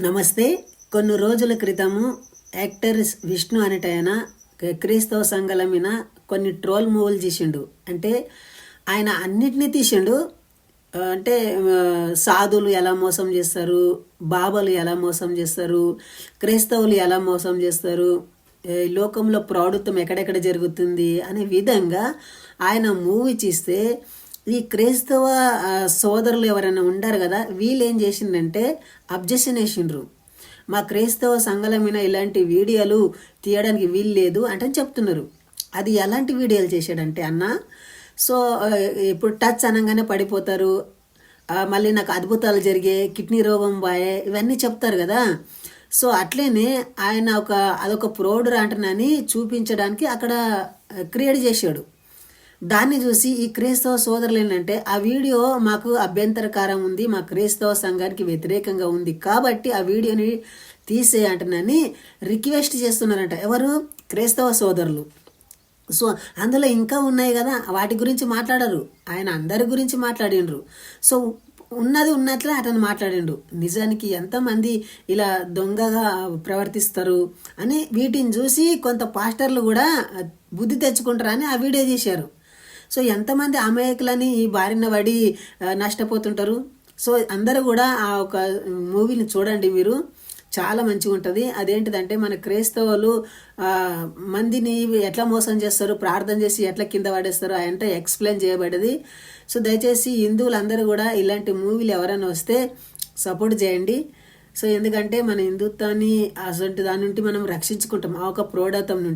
నమస్తే. కొన్ని రోజుల క్రితము యాక్టర్ విష్ణు అనేటాయన క్రీస్తవ సంఘాల మీద కొన్ని ట్రోల్ మూవీలు తీసిండు. అంటే ఆయన అన్నిటినీ తీసిండు. అంటే సాధువులు ఎలా మోసం చేస్తారు, బాబాలు ఎలా మోసం చేస్తారు, క్రైస్తవులు ఎలా మోసం చేస్తారు, లోకంలో ప్రౌఢత్వం ఎక్కడెక్కడ జరుగుతుంది అనే విధంగా ఆయన మూవీ చేస్తే ఈ క్రైస్తవ సోదరులు ఎవరైనా ఉండారు కదా, వీళ్ళు ఏం చేసిందంటే అబ్జెక్షన్ వేసిండ్రు. మా క్రైస్తవ సంఘాల మీద ఇలాంటి వీడియోలు తీయడానికి వీలు లేదు అంటే చెప్తున్నారు. అది ఎలాంటి వీడియోలు చేశాడంటే అన్న, సో ఇప్పుడు టచ్ అనగానే పడిపోతారు, మళ్ళీ నాకు అద్భుతాలు జరిగే, కిడ్నీ రోగం బాయే, ఇవన్నీ చెప్తారు కదా. సో అట్లనే ఆయన అదొక ప్రౌఢ అంటనని చూపించడానికి అక్కడ క్రియేట్ చేశాడు. దాన్ని చూసి ఈ క్రైస్తవ సోదరులు ఏంటంటే, ఆ వీడియో మాకు అభ్యంతరకరం ఉంది, మా క్రైస్తవ సంఘానికి వ్యతిరేకంగా ఉంది కాబట్టి ఆ వీడియోని తీసే అంటనని రిక్వెస్ట్ చేస్తున్నారంట. ఎవరు? క్రైస్తవ సోదరులు. సో అందులో ఇంకా ఉన్నాయి కదా, వాటి గురించి మాట్లాడరు. ఆయన అందరి గురించి మాట్లాడిండ్రు. సో ఉన్నది ఉన్నట్లే అతను మాట్లాడిండు. నిజానికి ఎంతమంది ఇలా దొంగగా ప్రవర్తిస్తారు అని వీటిని చూసి కొంత పాస్టర్లు కూడా బుద్ధి తెచ్చుకుంటారని ఆ వీడియో చేశారు. సో ఎంతమంది అమాయకులని ఈ బారిన పడి నష్టపోతుంటారు. సో అందరూ కూడా ఆ ఒక మూవీని చూడండి, మీరు చాలా మంచిగా ఉంటుంది. అదేంటిదంటే మన క్రైస్తవులు మందిని ఎట్లా మోసం చేస్తారు, ప్రార్థన చేసి ఎట్లా కింద పడేస్తారు అంటే ఎక్స్ప్లెయిన్ చేయబడ్డది. సో దయచేసి హిందువులందరూ కూడా ఇలాంటి మూవీలు ఎవరైనా వస్తే సపోర్ట్ చేయండి. సో ఎందుకంటే మన హిందుత్వాన్ని అసలు దాని నుండి మనం రక్షించుకుంటాం, ఆ ఒక ప్రౌఢత్వం నుండి.